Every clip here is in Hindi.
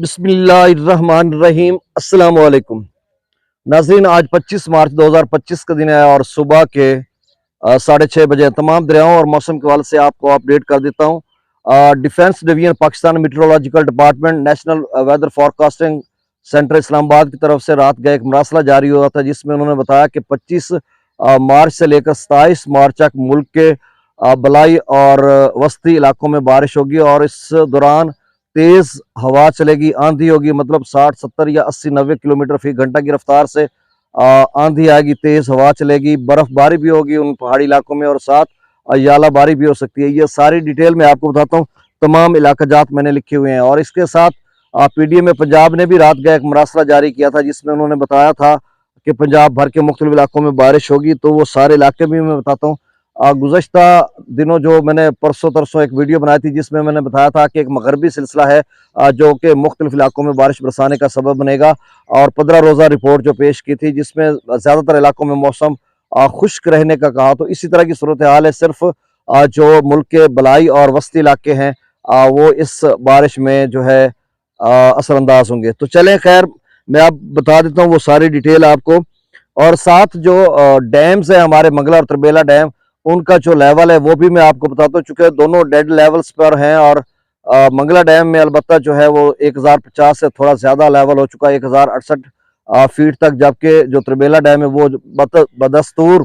बिस्मिल्लाहिर्रहमानिर्रहीम। अस्सलाम वालेकुम नाज़रीन, आज 25 मार्च 2025 का दिन है और सुबह के 6:30 बजे तमाम दरियाओं और मौसम के हवाले से आपको अपडेट कर देता हूँ। Defence division Pakistan meteorological department national weather forecasting centre Islamabad की तरफ से रात का एक मरासला जारी हुआ था, जिसमें उन्होंने बताया कि 25 मार्च से लेकर 27 मार्च तक मुल्क के बलाई और वस्ती इलाकों में बारिश होगी और इस दौरान तेज हवा चलेगी, आंधी होगी, मतलब 60 70 या 80 90 किलोमीटर फी घंटा की रफ्तार से आंधी आएगी, तेज हवा चलेगी, बर्फबारी भी होगी उन पहाड़ी इलाकों में और साथ यालाबारी भी हो सकती है। ये सारी डिटेल मैं आपको बताता हूँ, तमाम इलाका जात मैंने लिखे हुए हैं। और इसके साथ पीडीएम में पंजाब ने भी रात का एक मरासला जारी किया था, जिसमें उन्होंने बताया था कि पंजाब भर के मुख्तलिफ इलाकों में बारिश होगी। तो वो सारे इलाके भी मैं बताता हूँ। गुज़श्ता दिनों जो मैंने परसों तरसों एक वीडियो बनाई थी, जिसमें मैंने बताया था कि एक मगरबी सिलसिला है जो कि मुख्तलिफ इलाकों में बारिश बरसाने का सबब बनेगा, और 15 रोज़ा रिपोर्ट जो पेश की थी, जिसमें ज़्यादातर इलाकों में मौसम खुश्क रहने का कहा। तो इसी तरह की सूरत हाल है, सिर्फ जो मुल्क के बलाई और वस्ती इलाके हैं वो इस बारिश में जो है असरअंदाज होंगे। तो चलें, खैर मैं आप बता देता हूँ वो सारी डिटेल आपको। और साथ जो डैम्स है हमारे मंगला और तरबेला डैम, उनका जो लेवल है वो भी मैं आपको बताता हूँ, चूंकि दोनों डेड लेवल्स पर हैं। और मंगला डैम में अलबत्ता जो है वो 1050 से थोड़ा ज़्यादा लेवल हो चुका है, 1068 फीट तक, जबकि जो तरबेला डैम है वो बदस्तूर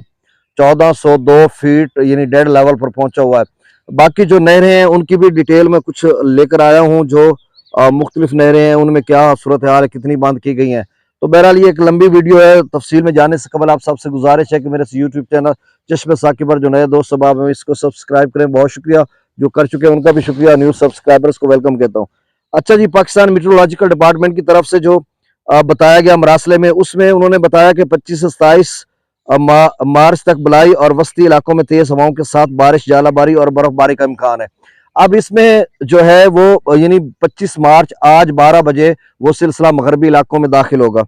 1402 फीट यानी डेड लेवल पर पहुंचा हुआ है। बाकी जो नहरें हैं उनकी भी डिटेल में कुछ लेकर आया हूँ, जो मुख्तलिफ नहरें हैं उनमें क्या सूरत हाल है, कितनी बंद की गई हैं। तो बहरहाल ये एक लंबी वीडियो है, तफसील में जाने से कबल आप सबसे गुजारिश है कि मेरे यूट्यूब चैनल चश्मे साकिब पर जो नए दोस्त सबाब हैं इसको सब्सक्राइब करें। बहुत शुक्रिया, जो कर चुके हैं उनका भी शुक्रिया, न्यूज़ सब्सक्राइबर्स को वेलकम कहता हूँ। अच्छा जी, पाकिस्तान मेट्रोलॉजिकल डिपार्टमेंट की तरफ से जो बताया गया मरासले में, उसमें उन्होंने बताया कि 25 से 27 मार्च तक बलाई और वस्ती इलाकों में तेज हवाओं के साथ बारिश, जालाबारी और बर्फबारी का इम्कान है। अब इसमें जो है वो यानी 25 मार्च आज 12 बजे वो सिलसिला मगरबी इलाकों में दाखिल होगा।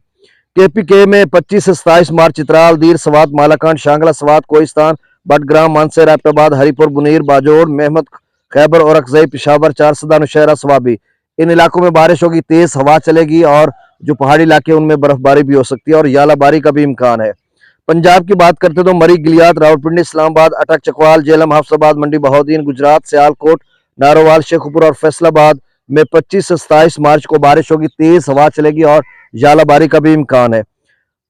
केपीके में 25 से 27 मार्च चित्राल, दीर, सवात, मालाकांड, शांगला, सवात, कोहिस्तान, बटग्राम, मानसर, एबटाबाद, हरीपुर, बुनीर, बाजोड़, मेहमद, खैबर और अकजई, पिशावर, चारसदा, नौशहरा, सवाबी, इन इलाकों में बारिश होगी, तेज हवा चलेगी और जो पहाड़ी इलाके उनमें बर्फबारी भी हो सकती है और यालाबारी का भी इम्कान है। पंजाब की बात करते तो मरी, गिलियात, रावलपिंडी, इस्लामाबाद, अटक, चकवाल, जेलम, हाफसाबाद, मंडी बहाउद्दीन, गुजरात, सियालकोट, नारोवाल, शेखुपुर और फैसलाबाद में 25 से 27 मार्च को बारिश होगी, तेज हवा चलेगी और यालाबारी का भी इम्कान है।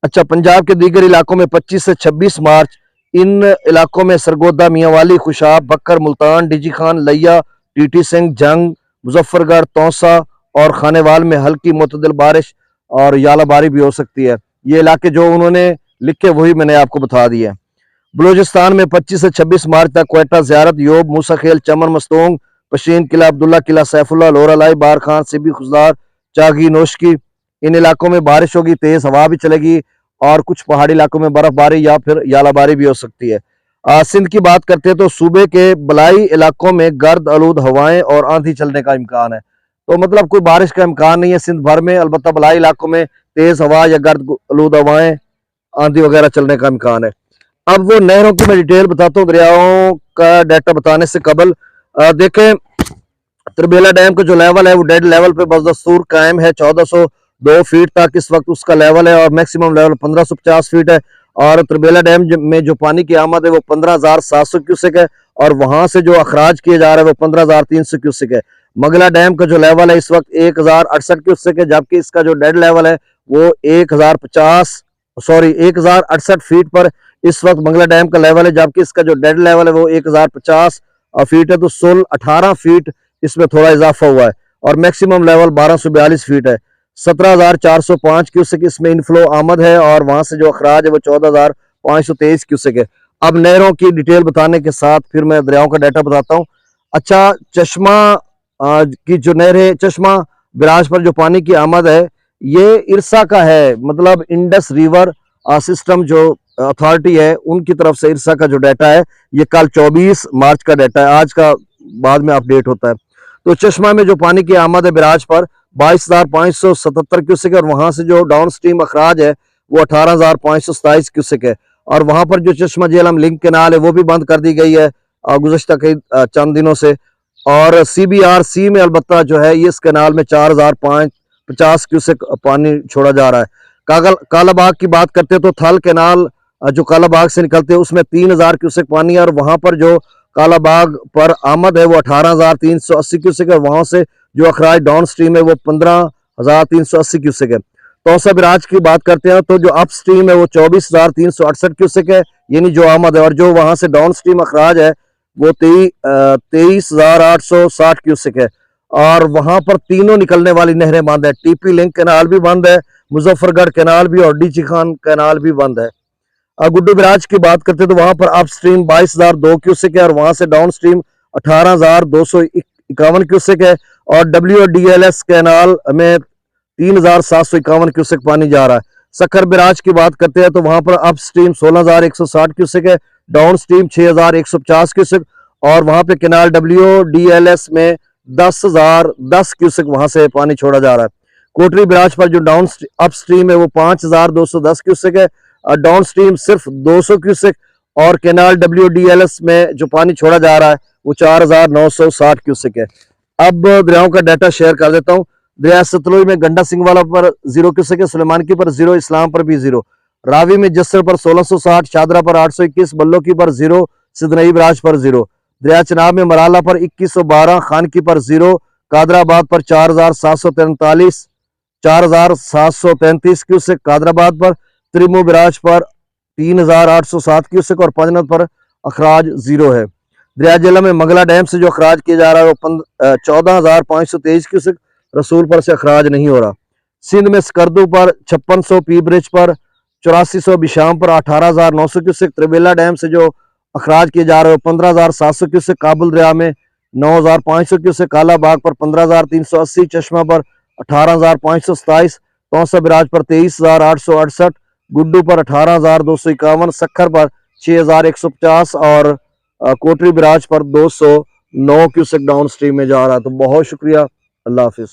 अच्छा, पंजाब के दीगर इलाकों में 25 से 26 मार्च इन इलाकों में सरगोदा, मियांवाली, खुशाब, बक्कर, मुल्तान, डीजी खान, लिया, टीटी सिंह, जंग, मुजफ्फरगढ़, तौसा और खानेवाल में हल्की मुतदिल बारिश और यालाबारी भी हो सकती है। ये इलाके जो उन्होंने लिखे वही मैंने आपको बता दिए। बलूचिस्तान में 25 से 26 मार्च तक क्वेटा, ज़ियारत, योब, मूसा खेल, चमन, मस्तोंग, पशीन किला, अब्दुल्ला किला, सैफुल्ला, लोरालाई, बार खान, सिबी, खुजदार, चागी, नोशकी, इन इलाकों में बारिश होगी, तेज हवा भी चलेगी और कुछ पहाड़ी इलाकों में बर्फबारी या फिर यालाबारी भी हो सकती है। सिंध की बात करते हैं तो सूबे के बलाई इलाकों में गर्द आलूद हवाएं और आंधी चलने का इम्कान है। तो मतलब कोई बारिश का इम्कान नहीं है सिंध भर में, अलबत्ता बलाई इलाकों में तेज हवा या गर्द आलूद हवाएं, आंधी वगैरह चलने का इम्कान है। अब वो नहरों की मैं डिटेल बताता हूँ, दरियाओं का डाटा बताने से कबल देखें, तरबेला डैम का जो लेवल है वो डेड लेवल पे बदस्तूर कायम है, 1402 फीट तक इस वक्त उसका लेवल है और मैक्सिमम लेवल 1550 फीट है। और तरबेला डैम में जो पानी की आमद है वो 15,700 क्यूसेक है और वहां से जो अखराज किया जा रहा है वो 15,300 क्यूसेक है। मंगला डैम का जो लेवल है इस वक्त 1068 क्यूसेक है, जबकि इसका जो डेड लेवल है वो 1068 फीट पर इस वक्त मंगला डैम का लेवल है, जबकि इसका जो डेड लेवल है वो 1050 फीट है। तो 18 फीट इसमें थोड़ा इजाफा हुआ है और मैक्सिमम लेवल 1242 फीट है। 17,405 क्यूसेक इसमें इनफ्लो आमद है और वहां से जो अखराज है वो 14,523 क्यूसेक है। अब नहरों की डिटेल बताने के साथ फिर मैं दरियाओं का डाटा बताता हूँ। अच्छा, चश्मा की जो नहर है, चश्मा बिराज पर जो पानी की आमद है ये इरसा का है, मतलब इंडस रिवर सिस्टम जो अथॉरिटी है उनकी तरफ से इरसा का जो डाटा है ये कल 24 मार्च का डाटा है, आज का बाद में अपडेट होता है। तो चश्मा में जो पानी की आमद है बिराज पर 22,577 क्यूसेक है और वहां से जो डाउन स्ट्रीम अखराज है वो 18,527 क्यूसेक है। और वहां पर जो चश्मा जेहलम लिंक केनाल है वो भी बंद कर दी गई है गुज़श्ता कई चंद दिनों से। और CBRC में अलबत्ता जो है इस केनाल में 50 क्यूसेक पानी छोड़ा जा रहा है। कालाबाग की बात करते हैं तो थल कैनाल जो कालाबाग से निकलते हैं उसमें 3000 क्यूसेक पानी है, और वहां पर जो कालाबाग पर आमद है वो 18,380 क्यूसेक है। वहां से जो अखराज डाउन स्ट्रीम है वो 15,380 क्यूसेक है। तौसा बिराज की बात करते हैं तो जो अप स्ट्रीम है वो 24,368 क्यूसेक है, यानी जो आमद है, और जो वहां से डाउन स्ट्रीम अखराज है वो 23,860 क्यूसेक है। और वहां पर तीनों निकलने वाली नहरें बंद है। टीपी लिंक कैनाल भी बंद है, मुजफ्फरगढ़ कैनाल भी, और डीची खान कैनाल भी बंद है। गुड्डू बिराज की बात करते हैं तो वहां पर अप स्ट्रीम 22,002 क्यूसेक है, और वहां से डाउन स्ट्रीम 18,251 क्यूसेक है। और WDLS कैनाल में 3,751 क्यूसेक पानी जा रहा है। सखर बिराज की बात करते हैं तो वहां पर अप स्ट्रीम 16,160 क्यूसेक है, डाउन स्ट्रीम 6,150 क्यूसेक, और वहां पे कैनाल WDLS में 10,010 क्यूसेक वहां से पानी छोड़ा जा रहा है। कोटरी बिराज पर जो डाउन अप स्ट्रीम है वो 5,210 क्यूसेक है, डाउन स्ट्रीम सिर्फ 200 क्यूसेक, और कैनाल WDLS में जो पानी छोड़ा जा रहा है वो 4,960 क्यूसेक है। अब दरियाओं का डाटा शेयर कर देता हूँ। दरिया सतलुज में गंडा सिंह वाला पर 0 क्यूसेक है, सुलेमानकी पर 0, इस्लाम पर भी 0, रावी में जस्सर पर 1660, शादरा पर 821, बल्लोकी पर 0, सिदनई बिराज पर 0, दरिया चनाब में मराला पर 2112, खानकी पर 0, कादराबाद पर 4,733 क्यूसेक कादराबाद पर, त्रिमो बिराज पर 3,807 क्यूसेक, और पंजनत पर अखराज 0 है। दरिया जिला में मंगला डैम से जो अखराज किया जा रहा है वो 14,523 क्यूसेक, रसूलपुर से अखराज नहीं हो रहा। सिंध में स्कर्दू पर 5600, पी ब्रिज पर 8400, बिशाम पर 18,900 क्यूसेक, त्रिबेला डैम से जो अखराज किए जा रहे हो 15,700 क्यूसेक, काबुल दरिया में 9,500 क्यूसेक, कालाबाग पर 15,380, चश्मा पर 18,527, तौसा बिराज पर 23,868, गुड्डू पर 18,251, सखर पर 6,150, और कोटरी बिराज पर 209 क्यूसेक डाउन स्ट्रीम में जा रहा है। तो बहुत शुक्रिया, अल्लाह हाफिज।